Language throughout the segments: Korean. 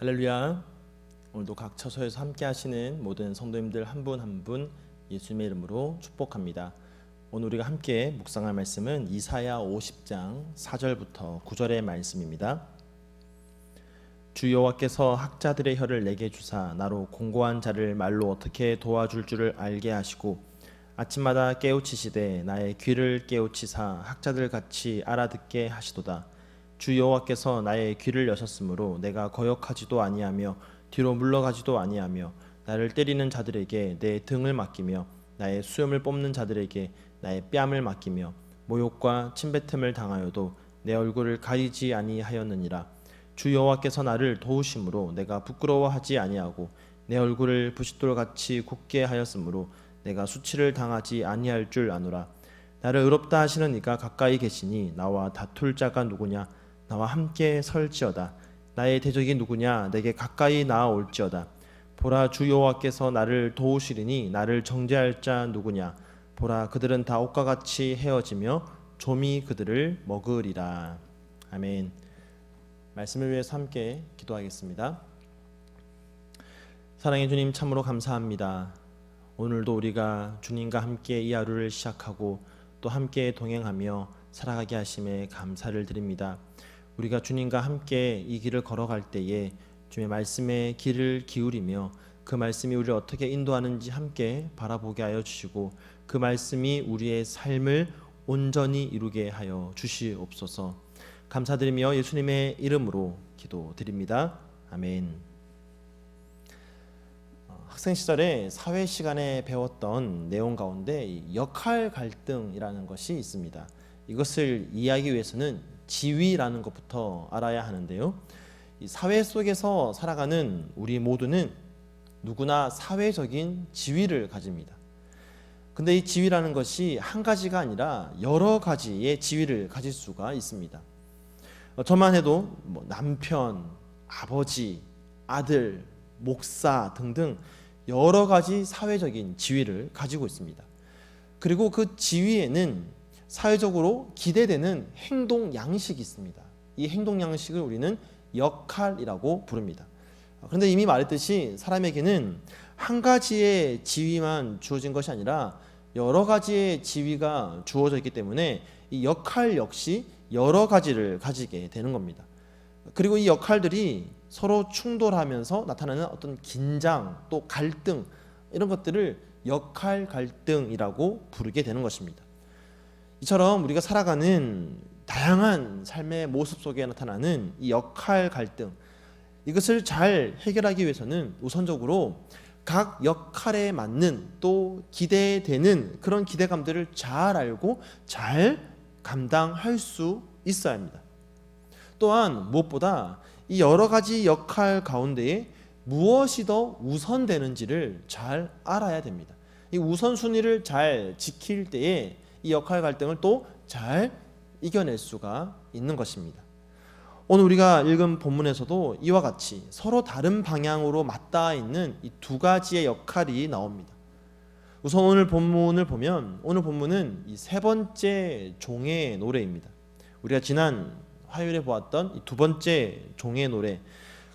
할렐루야. 오늘도 각 처소에서 함께 하시는 모든 성도님들 한 분 한 분 예수님의 이름으로 축복합니다. 오늘 우리가 함께 묵상할 말씀은 이사야 50장 4절부터 9절의 말씀입니다. 주 여호와께서 학자들의 혀를 내게 주사 나로 공고한 자를 말로 어떻게 도와줄 줄을 알게 하시고 아침마다 깨우치시되 나의 귀를 깨우치사 학자들 같이 알아듣게 하시도다. 주 여호와께서 나의 귀를 여셨으므로 내가 거역하지도 아니하며 뒤로 물러가지도 아니하며 나를 때리는 자들에게 내 등을 맡기며 나의 수염을 뽑는 자들에게 나의 뺨을 맡기며 모욕과 침뱉음을 당하여도 내 얼굴을 가리지 아니하였느니라. 주 여호와께서 나를 도우심으로 내가 부끄러워하지 아니하고 내 얼굴을 부싯돌같이 굳게 하였으므로 내가 수치를 당하지 아니할 줄 아노라. 나를 의롭다 하시는 이가 가까이 계시니 나와 다툴 자가 누구냐? 나와 함께 설지어다. 나의 대적이 누구냐? 내게 가까이 나아올지어다. 보라, 주 여호와께서 나를 도우시리니 나를 정죄할 자 누구냐? 보라, 그들은 다 옷과 같이 헤어지며 좀이 그들을 먹으리라. 아멘. 말씀을 위해서 함께 기도하겠습니다. 사랑의 주님, 참으로 감사합니다. 오늘도 우리가 주님과 함께 이 하루를 시작하고 또 함께 동행하며 살아가게 하심에 감사를 드립니다. 우리가 주님과 함께 이 길을 걸어갈 때에 주님의 말씀에 귀를 기울이며 그 말씀이 우리를 어떻게 인도하는지 함께 바라보게 하여 주시고 그 말씀이 우리의 삶을 온전히 이루게 하여 주시옵소서. 감사드리며 예수님의 이름으로 기도드립니다. 아멘. 학생 시절에 사회 시간에 배웠던 내용 가운데 역할 갈등이라는 것이 있습니다. 이것을 이해하기 위해서는 지위라는 것부터 알아야 하는데요. 이 사회 속에서 살아가는 우리 모두는 누구나 사회적인 지위를 가집니다. 근데 이 지위라는 것이 한 가지가 아니라 여러 가지의 지위를 가질 수가 있습니다. 저만 해도 남편, 아버지, 아들, 목사 등등 여러 가지 사회적인 지위를 가지고 있습니다. 그리고 그 지위에는 사회적으로 기대되는 행동 양식이 있습니다. 이 행동 양식을 우리는 역할이라고 부릅니다. 그런데 이미 말했듯이 사람에게는 한 가지의 지위만 주어진 것이 아니라 여러 가지의 지위가 주어져 있기 때문에 이 역할 역시 여러 가지를 가지게 되는 겁니다. 그리고 이 역할들이 서로 충돌하면서 나타나는 어떤 긴장 또 갈등, 이런 것들을 역할 갈등이라고 부르게 되는 것입니다. 이처럼 우리가 살아가는 다양한 삶의 모습 속에 나타나는 이 역할 갈등, 이것을 잘 해결하기 위해서는 우선적으로 각 역할에 맞는 또 기대되는 그런 기대감들을 잘 알고 잘 감당할 수 있어야 합니다. 또한 무엇보다 이 여러 가지 역할 가운데에 무엇이 더 우선되는지를 잘 알아야 됩니다. 이 우선순위를 잘 지킬 때에 이 역할 갈등을 또 잘 이겨낼 수가 있는 것입니다. 오늘 우리가 읽은 본문에서도 이와 같이 서로 다른 방향으로 맞닿아 있는 이 두 가지의 역할이 나옵니다. 우선 오늘 본문을 보면 오늘 본문은 이 세 번째 종의 노래입니다. 우리가 지난 화요일에 보았던 이 두 번째 종의 노래,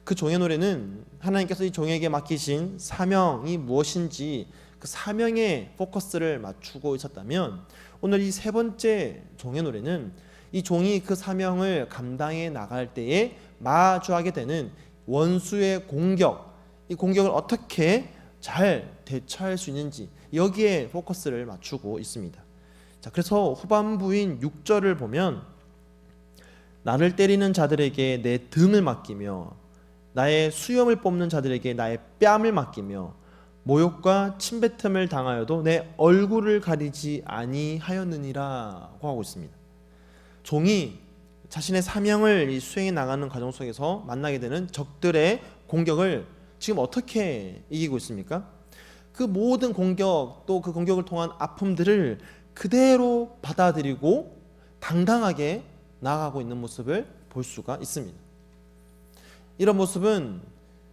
그 종의 노래는 하나님께서 이 종에게 맡기신 사명이 무엇인지 그 사명에 포커스를 맞추고 있었다면, 오늘 이 세 번째 종의 노래는 이 종이 그 사명을 감당해 나갈 때에 마주하게 되는 원수의 공격, 이 공격을 어떻게 잘 대처할 수 있는지 여기에 포커스를 맞추고 있습니다. 자, 그래서 후반부인 6절을 보면 나를 때리는 자들에게 내 등을 맡기며 나의 수염을 뽑는 자들에게 나의 뺨을 맡기며 모욕과 침뱉음을 당하여도 내 얼굴을 가리지 아니하였느니라고 하고 있습니다. 종이 자신의 사명을 수행해 나가는 과정 속에서 만나게 되는 적들의 공격을 지금 어떻게 이기고 있습니까? 그 모든 공격, 또 그 공격을 통한 아픔들을 그대로 받아들이고 당당하게 나아가고 있는 모습을 볼 수가 있습니다. 이런 모습은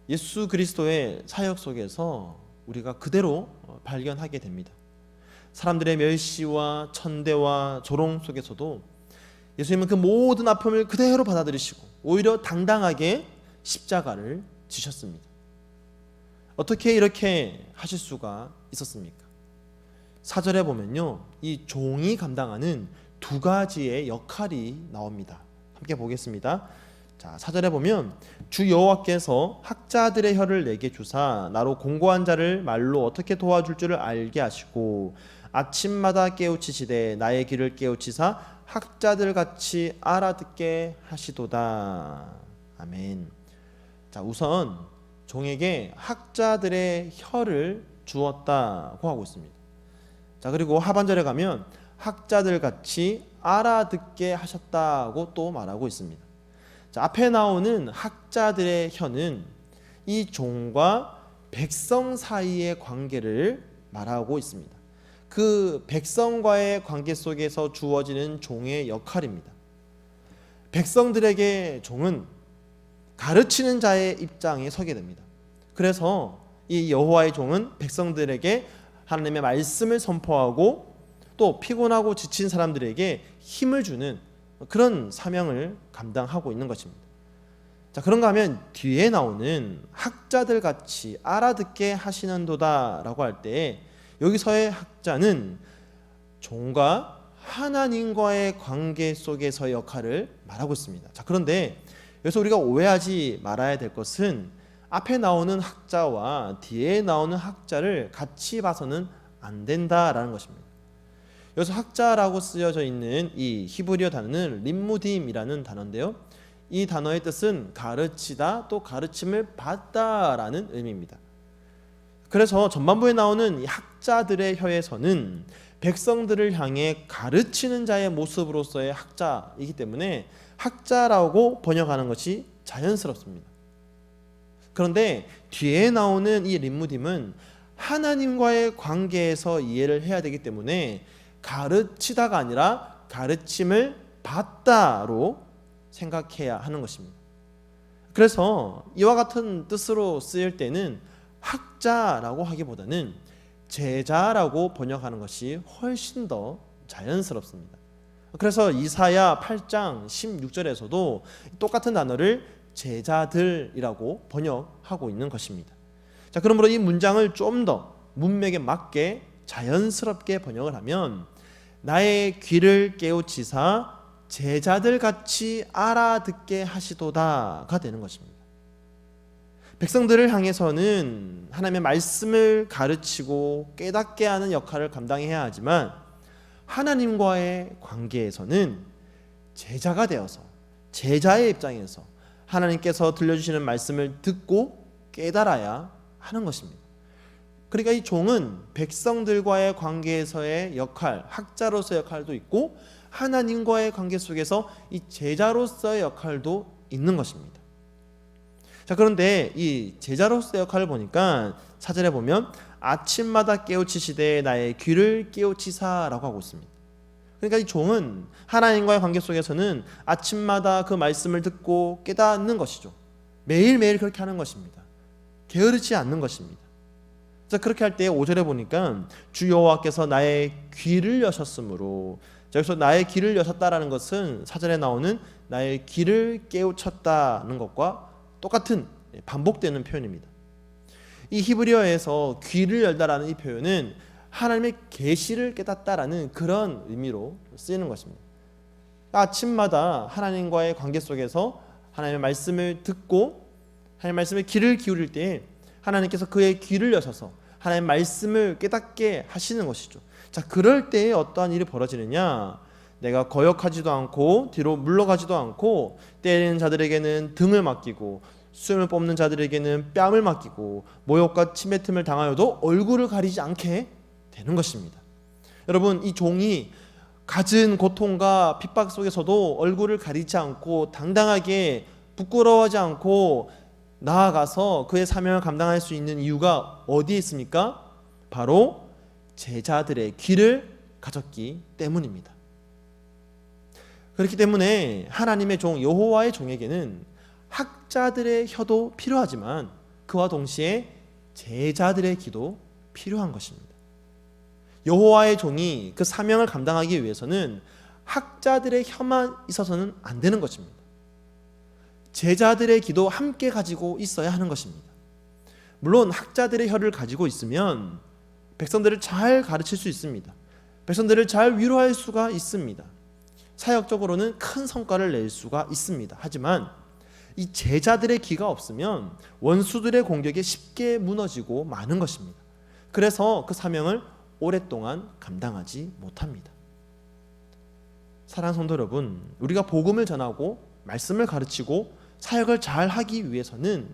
예수 그리스도의 사역 속에서 우리가 그대로 발견하게 됩니다. 사람들의 멸시와 천대와 조롱 속에서도 예수님은 그 모든 아픔을 그대로 받아들이시고 오히려 당당하게 십자가를 지셨습니다. 어떻게 이렇게 하실 수가 있었습니까? 4절에 보면요, 이 종이 감당하는 두 가지의 역할이 나옵니다. 함께 보겠습니다. 자, 4절에 보면 주 여호와께서 학자들의 혀를 내게 주사 나로 공고한 자를 말로 어떻게 도와줄 줄을 알게 하시고 아침마다 깨우치시되 나의 귀를 깨우치사 학자들 같이 알아듣게 하시도다. 아멘. 자, 우선 종에게 학자들의 혀를 주었다고 하고 있습니다. 자, 그리고 하반절에 가면 학자들 같이 알아듣게 하셨다고 또 말하고 있습니다. 자, 앞에 나오는 학자들의 혀는 이 종과 백성 사이의 관계를 말하고 있습니다. 그 백성과의 관계 속에서 주어지는 종의 역할입니다. 백성들에게 종은 가르치는 자의 입장에 서게 됩니다. 그래서 이 여호와의 종은 백성들에게 하나님의 말씀을 선포하고 또 피곤하고 지친 사람들에게 힘을 주는 그런 사명을 감당하고 있는 것입니다. 자, 그런가 하면 뒤에 나오는 학자들 같이 알아듣게 하시는도다 라고 할 때 여기서의 학자는 종과 하나님과의 관계 속에서의 역할을 말하고 있습니다. 자, 그런데 여기서 우리가 오해하지 말아야 될 것은 앞에 나오는 학자와 뒤에 나오는 학자를 같이 봐서는 안 된다라는 것입니다. 여기서 학자라고 쓰여져 있는 이 히브리어 단어는 림무딤이라는 단어인데요, 이 단어의 뜻은 가르치다 또 가르침을 받다라는 의미입니다. 그래서 전반부에 나오는 이 학자들의 혀에서는 백성들을 향해 가르치는 자의 모습으로서의 학자이기 때문에 학자라고 번역하는 것이 자연스럽습니다. 그런데 뒤에 나오는 이 림무딤은 하나님과의 관계에서 이해를 해야 되기 때문에 가르치다가 아니라 가르침을 받다로 생각해야 하는 것입니다. 그래서 이와 같은 뜻으로 쓰일 때는 학자라고 하기보다는 제자라고 번역하는 것이 훨씬 더 자연스럽습니다. 그래서 이사야 8장 16절에서도 똑같은 단어를 제자들이라고 번역하고 있는 것입니다. 자, 그러므로 이 문장을 좀 더 문맥에 맞게 자연스럽게 번역을 하면 나의 귀를 깨우치사 제자들 같이 알아듣게 하시도다가 되는 것입니다. 백성들을 향해서는 하나님의 말씀을 가르치고 깨닫게 하는 역할을 감당해야 하지만 하나님과의 관계에서는 제자가 되어서 제자의 입장에서 하나님께서 들려주시는 말씀을 듣고 깨달아야 하는 것입니다. 그러니까 이 종은 백성들과의 관계에서의 역할, 학자로서의 역할도 있고 하나님과의 관계 속에서 이 제자로서의 역할도 있는 것입니다. 자, 그런데 이 제자로서의 역할을 보니까 4절에 보면 아침마다 깨우치시되 나의 귀를 깨우치사라고 하고 있습니다. 그러니까 이 종은 하나님과의 관계 속에서는 아침마다 그 말씀을 듣고 깨닫는 것이죠. 매일매일 그렇게 하는 것입니다. 게으르지 않는 것입니다. 자, 그렇게 할 때 5절에 보니까 주 여호와께서 나의 귀를 여셨으므로, 여기서 나의 귀를 여셨다라는 것은 4절에 나오는 나의 귀를 깨우쳤다는 것과 똑같은 반복되는 표현입니다. 이 히브리어에서 귀를 열다라는 이 표현은 하나님의 계시를 깨닫다라는 그런 의미로 쓰이는 것입니다. 아침마다 하나님과의 관계 속에서 하나님의 말씀을 듣고 하나님의 말씀에 귀를 기울일 때 하나님께서 그의 귀를 여셔서 하나님의 말씀을 깨닫게 하시는 것이죠. 자, 그럴 때에 어떠한 일이 벌어지느냐? 내가 거역하지도 않고 뒤로 물러가지도 않고 때리는 자들에게는 등을 맡기고 수염을 뽑는 자들에게는 뺨을 맡기고 모욕과 침뱉 틈을 당하여도 얼굴을 가리지 않게 되는 것입니다. 여러분, 이 종이 갖은 고통과 핍박 속에서도 얼굴을 가리지 않고 당당하게 부끄러워하지 않고 나아가서 그의 사명을 감당할 수 있는 이유가 어디에 있습니까? 바로 제자들의 귀를 가졌기 때문입니다. 그렇기 때문에 하나님의 종 여호와의 종에게는 학자들의 혀도 필요하지만 그와 동시에 제자들의 귀도 필요한 것입니다. 여호와의 종이 그 사명을 감당하기 위해서는 학자들의 혀만 있어서는 안 되는 것입니다. 제자들의 기도 함께 가지고 있어야 하는 것입니다. 물론 학자들의 혀를 가지고 있으면 백성들을 잘 가르칠 수 있습니다. 백성들을 잘 위로할 수가 있습니다. 사역적으로는 큰 성과를 낼 수가 있습니다. 하지만 이 제자들의 기가 없으면 원수들의 공격에 쉽게 무너지고 마는 것입니다. 그래서 그 사명을 오랫동안 감당하지 못합니다. 사랑하는 성도 여러분, 우리가 복음을 전하고 말씀을 가르치고 사역을 잘 하기 위해서는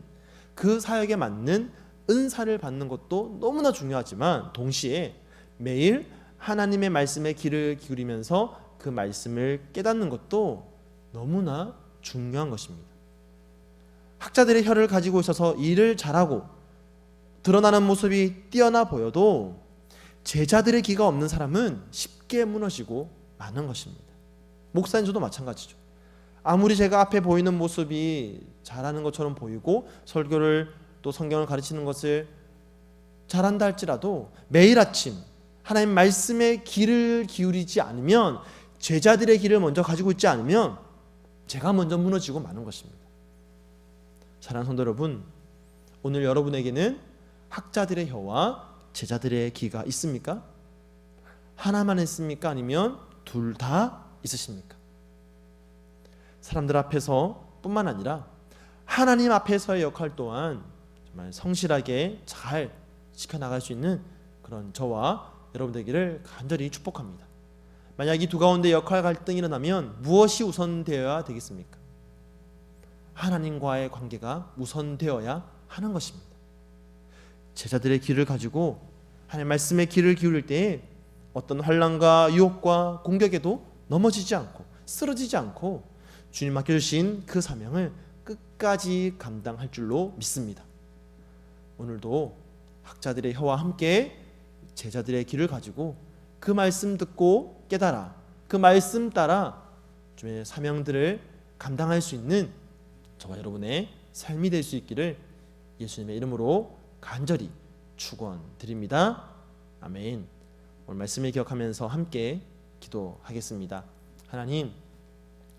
그 사역에 맞는 은사를 받는 것도 너무나 중요하지만 동시에 매일 하나님의 말씀에 귀를 기울이면서 그 말씀을 깨닫는 것도 너무나 중요한 것입니다. 학자들의 혀를 가지고 있어서 일을 잘하고 드러나는 모습이 뛰어나 보여도 제자들의 기가 없는 사람은 쉽게 무너지고 마는 것입니다. 목사님도 마찬가지죠. 아무리 제가 앞에 보이는 모습이 잘하는 것처럼 보이고 설교를 또 성경을 가르치는 것을 잘한다 할지라도 매일 아침 하나님 말씀에 귀를 기울이지 않으면, 제자들의 길을 먼저 가지고 있지 않으면 제가 먼저 무너지고 마는 것입니다. 사랑하는 성도 여러분, 오늘 여러분에게는 학자들의 혀와 제자들의 귀가 있습니까? 하나만 있습니까? 아니면 둘 다 있으십니까? 사람들 앞에서 뿐만 아니라 하나님 앞에서의 역할 또한 정말 성실하게 잘 지켜나갈 수 있는 그런 저와 여러분 되기를 간절히 축복합니다. 만약 이 두 가운데 역할 갈등이 일어나면 무엇이 우선되어야 되겠습니까? 하나님과의 관계가 우선되어야 하는 것입니다. 제자들의 귀를 가지고 하나님 말씀에 귀를 기울일 때에 어떤 환난과 유혹과 공격에도 넘어지지 않고 쓰러지지 않고 주님 맡겨주신 그 사명을 끝까지 감당할 줄로 믿습니다. 오늘도 학자들의 혀와 함께 제자들의 귀를 가지고 그 말씀 듣고 깨달아 그 말씀 따라 주님의 사명들을 감당할 수 있는 저와 여러분의 삶이 될 수 있기를 예수님의 이름으로 간절히 축원드립니다. 아멘. 오늘 말씀을 기억하면서 함께 기도하겠습니다. 하나님,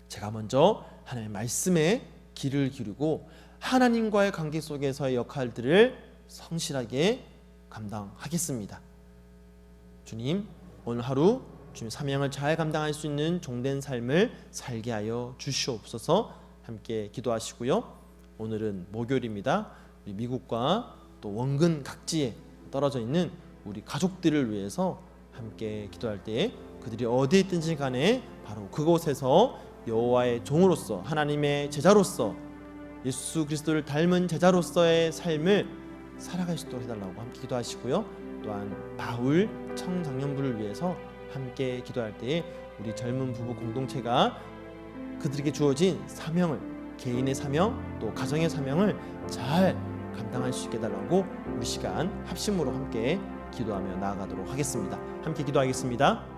제가 먼저 하나님의 말씀에 귀를 기울이고 하나님과의 관계 속에서의 역할들을 성실하게 감당하겠습니다. 주님, 오늘 하루 주님 사명을 잘 감당할 수 있는 종된 삶을 살게 하여 주시옵소서. 함께 기도하시고요. 오늘은 목요일입니다. 우리 미국과 또 원근 각지에 떨어져 있는 우리 가족들을 위해서 함께 기도할 때 그들이 어디에 있든지 간에 바로 그곳에서 여호와의 종으로서 하나님의 제자로서 예수 그리스도를 닮은 제자로서의 삶을 살아갈 수 있도록 해달라고 함께 기도하시고요. 또한 바울 청장년부를 위해서 함께 기도할 때에 우리 젊은 부부 공동체가 그들에게 주어진 사명을, 개인의 사명 또 가정의 사명을 잘 감당할 수 있게 해달라고 우리 시간 합심으로 함께 기도하며 나아가도록 하겠습니다. 함께 기도하겠습니다.